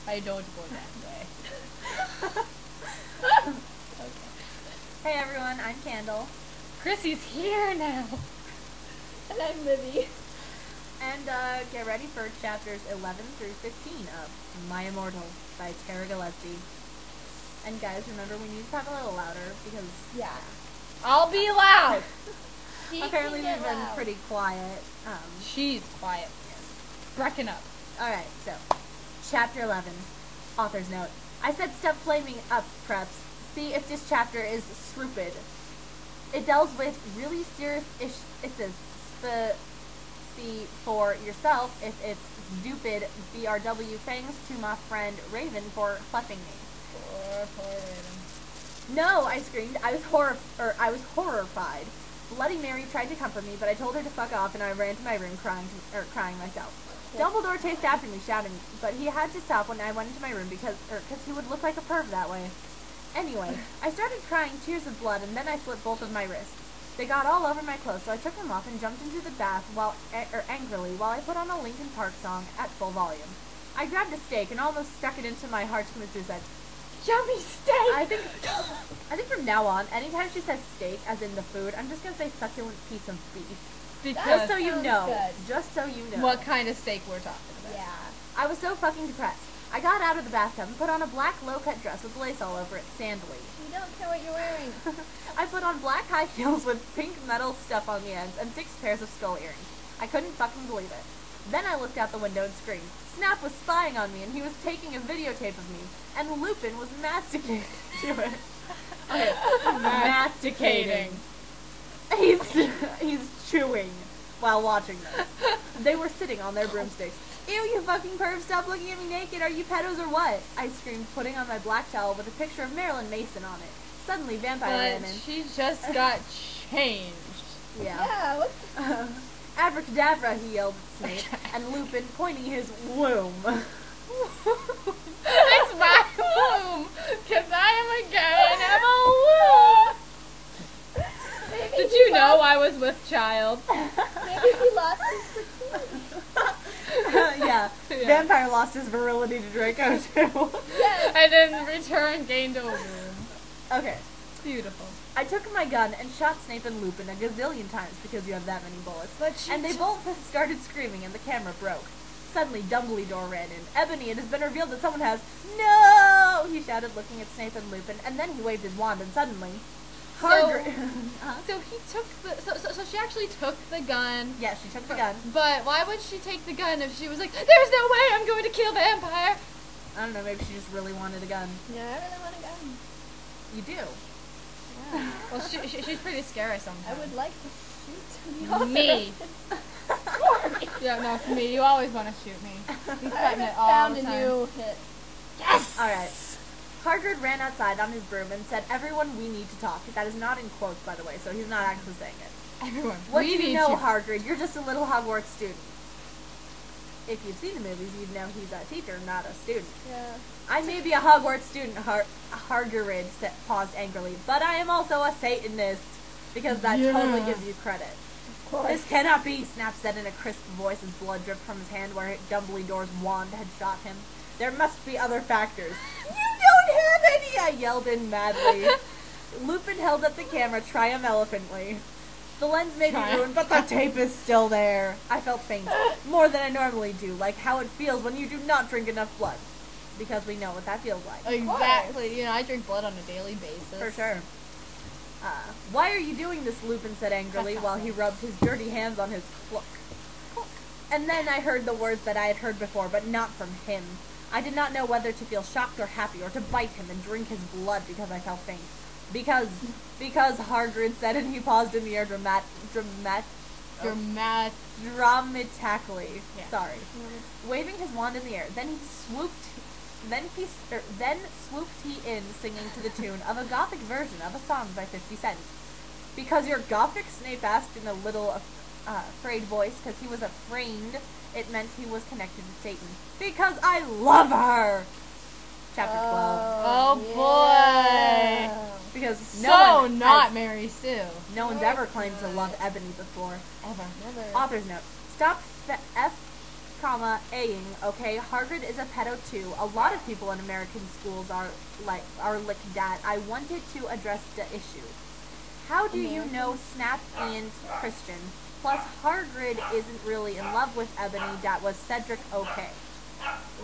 I don't go that way. Okay. Hey everyone, I'm Candle. Chrissy's here now. And I'm Libby. And get ready for chapters 11 through 15 of My Immortal by Tara Gilesbie. And guys, remember we need to talk a little louder because Yeah. I'll be loud. apparently we've been loud. pretty quiet. She's quiet. Breaking up. Alright, so, chapter 11. Author's note. I said stop flaming up, preps. See if this chapter is stupid. It deals with really serious issues. See for yourself if it's stupid. BRW thanks to my friend Raven for fluffing me. Poor Raven. No, I screamed. I was horrified. Bloody Mary tried to comfort me, but I told her to fuck off, and I ran to my room crying myself. Dumbledore chased after me, shouting, but he had to stop when I went into my room because he would look like a perv that way. Anyway, I started crying tears of blood, and then I slit both of my wrists. They got all over my clothes, so I took them off and jumped into the bath angrily while I put on a Linkin Park song at full volume. I grabbed a steak and almost stuck it into my heart to commit suicide. Yummy steak! I think from now on, anytime she says steak, as in the food, I'm just gonna say succulent piece of beef. Because Just so you sounds know. good. Just so you know. what kind of steak we're talking about? Yeah. I was so fucking depressed. I got out of the bathtub and put on a black low-cut dress with lace all over it, sandally. You don't care what you're wearing. I put on black high heels with pink metal stuff on the ends and 6 pairs of skull earrings. I couldn't fucking believe it. Then I looked out the window and screamed. Snap was spying on me and he was taking a videotape of me. And Lupin was masticating to it. Okay, masticating. He's chewing while watching this. They were sitting on their broomsticks. Ew, you fucking perv, stop looking at me naked. Are you pedos or what? I screamed, putting on my black towel with a picture of Marilyn Mason on it. Suddenly, Vampire ran But in. she just got changed. Yeah. Yeah, what Abracadabra, he yelled at Snape, and Lupin pointing his womb. It's my womb! Because I am a girl and have a womb! Maybe Did he you know lost- I was with child? Maybe he lost his fertility. Yeah. Vampire lost his virility to Draco, too. Yes. And then return gained a womb. Okay. Beautiful. I took my gun and shot Snape and Lupin a gazillion times because you have that many bullets. And they both started screaming and the camera broke. Suddenly, Dumbledore ran in. Ebony, it has been revealed that someone has... No! He shouted, looking at Snape and Lupin, and then he waved his wand, and suddenly... Hagrid... So he took the... So she actually took the gun. Yeah, she took the gun. But why would she take the gun if she was like, there's no way I'm going to kill Vampire? I don't know, maybe she just really wanted a gun. Yeah, I really want a gun. You do. Yeah. Well, she's pretty scary sometimes. I would like to shoot the author. Me. Yeah, no, for me. You always want to shoot me. You I threaten haven't it all found the a time. new hit. Yes! Alright. Hagrid ran outside on his broom and said, "Everyone, we need to talk." That is not in quotes, by the way, so he's not actually saying it. Everyone, What we do you need know, to... Hagrid? You're just a little Hogwarts student. If you've seen the movies, you'd know he's a teacher, not a student. Yeah. I may be a Hogwarts student, Hagrid paused angrily, but I am also a Satanist, because that totally gives you credit. Of course. This cannot be, Snap said in a crisp voice as blood dripped from his hand where Dumbledore's wand had shot him. There must be other factors. You don't have any, I yelled in madly. Lupin held up the camera triumphantly. The lens may be ruined, but the tape is still there. I felt faint, more than I normally do, like how it feels when you do not drink enough blood. Because we know what that feels like. Exactly. You know, I drink blood on a daily basis. For sure. Why are you doing this? Lupin said angrily while he rubbed his dirty hands on his cloak. And then I heard the words that I had heard before, but not from him. I did not know whether to feel shocked or happy, or to bite him and drink his blood because I felt faint. Because Hagrid said, and he paused in the air dramatically. Yeah. Sorry. Waving his wand in the air. Then swooped he in, singing to the tune of a gothic version of a song by 50 Cent. Because you're gothic? Snape asked in a little afraid voice, because he was afraid it meant he was connected to Satan. Because I love her! Chapter 12. Oh boy! Because So not Mary Sue. no one's ever claimed to love Ebony before. Ever. Never. Author's note. Stop comma, A-ing, okay? Hagrid is a pedo too. A lot of people in American schools are like that. I wanted to address the issue. How do you know Snap ain't Christian? Plus, Hagrid isn't really in love with Ebony. That was Cedric okay.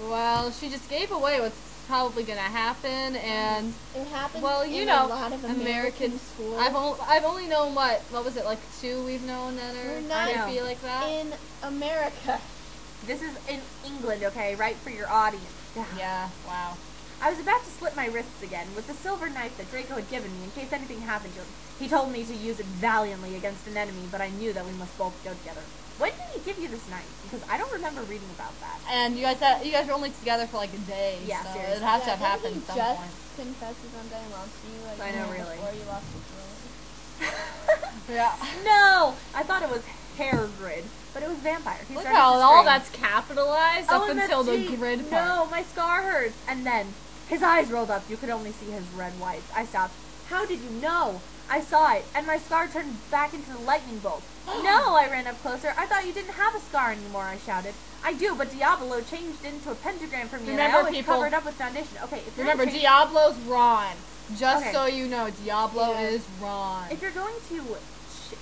Well, she just gave away what's probably gonna happen, and It happens well, you in know, a lot of American schools. I've only known what was it, like 2 we've known that We're are not I feel like that. in America. This is in England, okay? Right, for your audience. Yeah, wow. I was about to slit my wrists again with the silver knife that Draco had given me in case anything happened to him. He told me to use it valiantly against an enemy, but I knew that we must both go together. When did he give you this knife? Because I don't remember reading about that. And you guys were only together for like a day, Yeah, so seriously. it has to have happened He at some just point. confesses one day and lost you. Like, I know, really. Or you lost your Yeah. No! I thought it was hair grid, but it was vampire. He Look started how to all scream. that's capitalized up until the OMFG. grid part. No, my scar hurts. And then his eyes rolled up. You could only see his red whites. I stopped. How did you know? I saw it, and my scar turned back into the lightning bolt. No, I ran up closer. I thought you didn't have a scar anymore, I shouted. I do, but Diablo changed into a pentagram for me, and I Remember, always people- covered up with foundation. Okay, if you're Remember, gonna change- Diablo's Ron. Just Okay. so you know, Diablo Yeah. is Ron. If you're going to,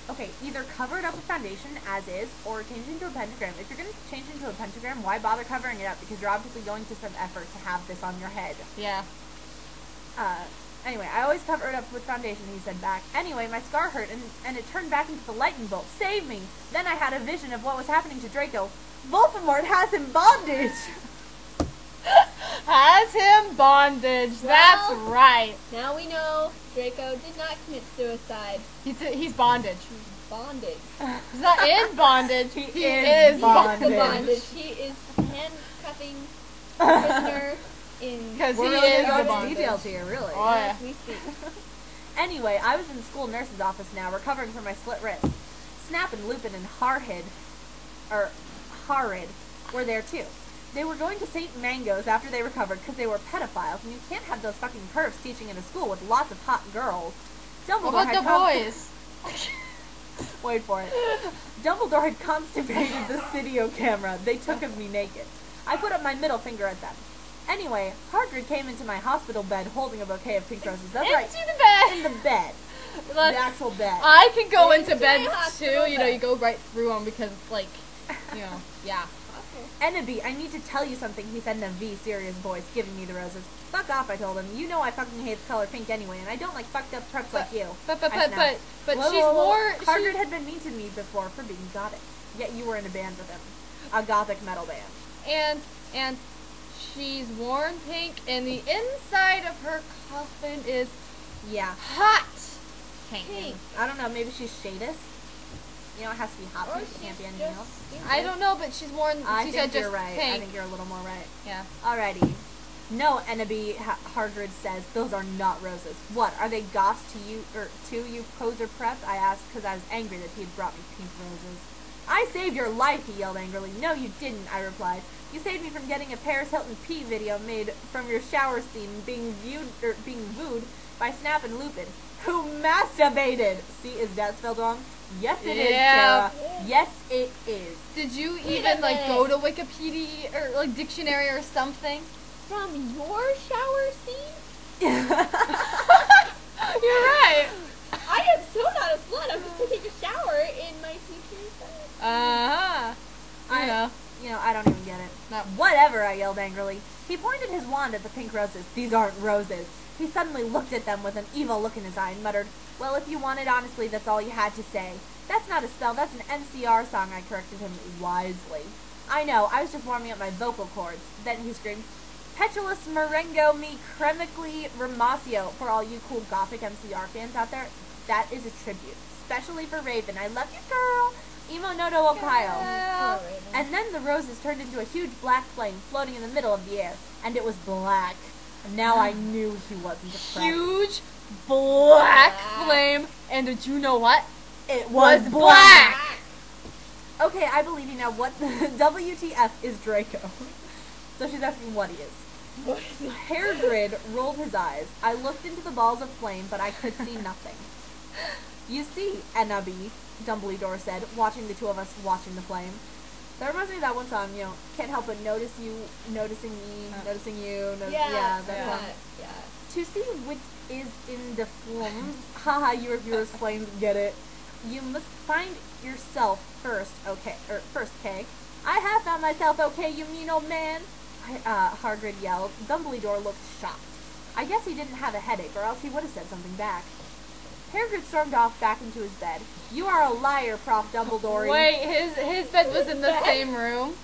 okay, either cover it up with foundation as is, or change into a pentagram. If you're going to change into a pentagram, why bother covering it up? Because you're obviously going to some effort to have this on your head. Yeah. Anyway, I always cover it up with foundation, he said back. Anyway, my scar hurt, and it turned back into the lightning bolt. Save me! Then I had a vision of what was happening to Draco. Voldemort has him bondage! Has him bondage. That's Well- right. Now we know Draco did not commit suicide. He's bondage. Bondage. He's not in bondage. He He is is bondage. The bondage. He is handcuffing a prisoner in Because he We're really is going the into bondage. details here, really. Oh, yeah. as we speak. Anyway, I was in the school nurse's office now, recovering from my slit wrist. Snap and Lupin and Harrid were there too. They were going to St. Mango's after they recovered because they were pedophiles, and you can't have those fucking pervs teaching in a school with lots of hot girls. Dumbledore What had about the boys? Wait for it. Dumbledore had constipated the studio camera. They took of me naked. I put up my middle finger at them. Anyway, Hagrid came into my hospital bed holding a bouquet of pink roses. That's right. Into the bed. In the bed. The actual bed. I can go into Into bed my too. hospital You know, bed. you go right through them because, like, you know, yeah. Ennaby, I need to tell you something, he said in a serious voice, giving me the roses. Fuck off, I told him. You know I fucking hate the color pink anyway, and I don't like fucked up preps like you. But I snapped. Whoa, she's whoa, whoa. more. Hagrid had been mean to me before for being gothic. Yet you were in a band with him. A gothic metal band. And she's worn pink, and the inside of her coffin is Yeah. hot pink. I don't know, maybe she's Shadis? You know, it has to be hot Or pink, it can't be she's anything just else. stupid. I don't know, but she's worn. I She think said just you're right. pink. I think you're a little more right. Yeah. Alrighty. No, Ennaby, Hagrid says, those are not roses. What, are they goths to you, you poser prep? I asked, because I was angry that he had brought me pink roses. I saved your life, he yelled angrily. No, you didn't, I replied. You saved me from getting a Paris Hilton pee video made from your shower scene being viewed by Snap and Lupin, who masturbated. See, is that spelled wrong? Yes, it is, Yeah. Tara. Yes, it is. Did you Wait a even like minute. go to Wikipedia or like dictionary or something? From your shower scene? You're right. I am so not a slut. I'm just taking a shower in my teacher's bed. I know. You know, I don't even get it. No. Whatever, I yelled angrily. He pointed his wand at the pink roses. These aren't roses. He suddenly looked at them with an evil look in his eye and muttered, well, if you wanted honestly, that's all you had to say. That's not a spell, that's an NCR song, I corrected him wisely. I know, I was just warming up my vocal cords. Then he screamed, Petulus Marengo me cremically remasio. For all you cool gothic MCR fans out there, that is a tribute. Especially for Raven. I love you, girl. Emo Noto Ohio. Well, Poor Raven. And then the roses turned into a huge black flame floating in the middle of the air. And it was black. And now I knew he wasn't a prank. huge black Black. flame, and did you know what? It was black. Okay, I believe you now. What the WTF is Draco? So she's asking what he is. What is it? Hagrid rolled his eyes. I looked into the balls of flame, but I could see nothing. You see, Ennaby, Dumbledore said, watching the two of us watching the flame. That reminds me of that one song, Can't Help But Notice You, Noticing Me, Noticing You. That song. Yeah. To see which is in the films, haha, your viewers flames get it. You must find yourself first, okay, or first, K. I have found myself, okay, you mean old man. Hagrid yelled. Dumbledore looked shocked. I guess he didn't have a headache, or else he would have said something back. Hagrid stormed off back into his bed. You are a liar, Prof. Dumbledore. Wait, his bed was in the same room?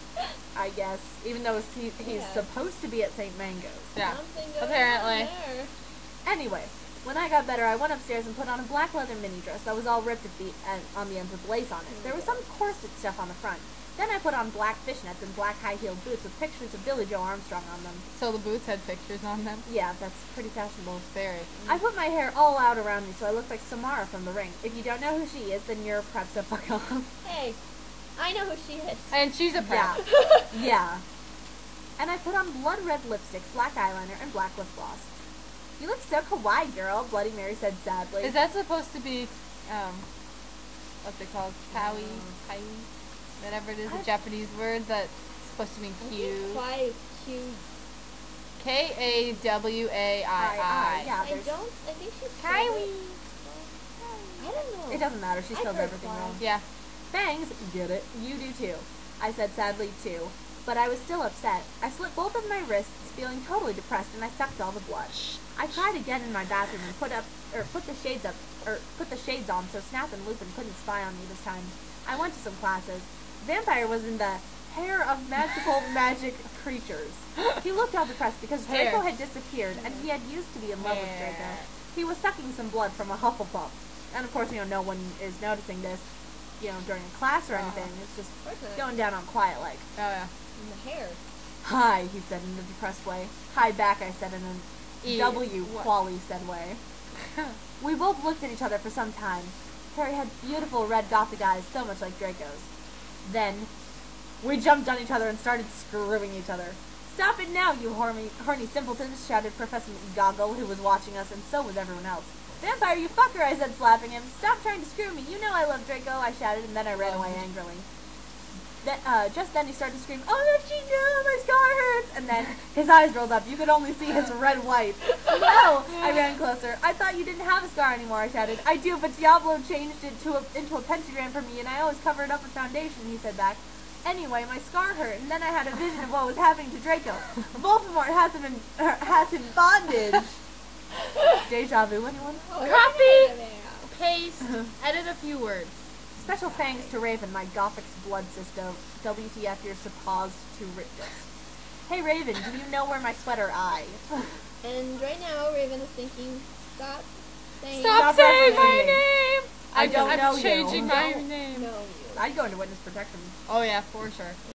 I guess, even though he's supposed to be at St. Mango's. Yeah, Something going apparently. on there. Anyway, when I got better, I went upstairs and put on a black leather mini dress that was all ripped on the ends with lace on it. There was some corset stuff on the front. Then I put on black fishnets and black high-heeled boots with pictures of Billy Joe Armstrong on them. So the boots had pictures on them? Yeah, that's pretty fashionable. Very. I put my hair all out around me so I looked like Samara from The Ring. If you don't know who she is, then you're prepped to fuck off. Hey, I know who she is. And she's a prep. Yeah. Yeah. And I put on blood red lipstick, black eyeliner, and black lip gloss. You look so kawaii, girl, Bloody Mary said sadly. Is that supposed to be, what's it called? Kawi? Whatever it is, a Japanese word that's supposed to mean cute. Why is cute? Kawai. Yeah, I think she's Kawi. I don't know. It doesn't matter, she I spelled heard everything why. wrong. Yeah. Fangs, get it. You do too. I said sadly too. But I was still upset. I slit both of my wrists, feeling totally depressed, and I sucked all the blood. I cried again in my bathroom and put the shades on so Snap and Lupin couldn't spy on me this time. I went to some classes. Vampire was in the hair of magical magic creatures. He looked all depressed because Draco had disappeared, and he had used to be in love with Draco. He was sucking some blood from a Hufflepuff. And of course, no one is noticing this, during a class or anything. It's just going down on quiet like. Oh, yeah. In the hair. Hi, he said in a depressed way. Hi back, I said in a Quali said way. We both looked at each other for some time. Harry had beautiful red gothic eyes, so much like Draco's. Then, we jumped on each other and started screwing each other. Stop it now, you horny simpletons, shouted Professor McGoggle, who was watching us, and so was everyone else. Vampire, you fucker, I said, slapping him. Stop trying to screw me. You know I love Draco, I shouted, and then I ran away angrily. Just then he started to scream, oh, she knew, my scar hurts! And then his eyes rolled up. You could only see his red whites. No! I ran closer. I thought you didn't have a scar anymore, I shouted. I do, but Diablo changed it into a pentagram for me, and I always cover it up with foundation, he said back. Anyway, my scar hurt, and then I had a vision of what was happening to Draco. Voldemort has him bondage. Deja vu, anyone? Copy, paste, edit a few words. Special thanks to Raven, my Gothic's blood sister. WTF, you're supposed to rip this. Hey Raven, do you know where my sweater I? And right now, Raven is thinking, stop saying my name! I don't know I'm changing you. my name. No, you. I'd go into witness protection. Oh yeah, for sure.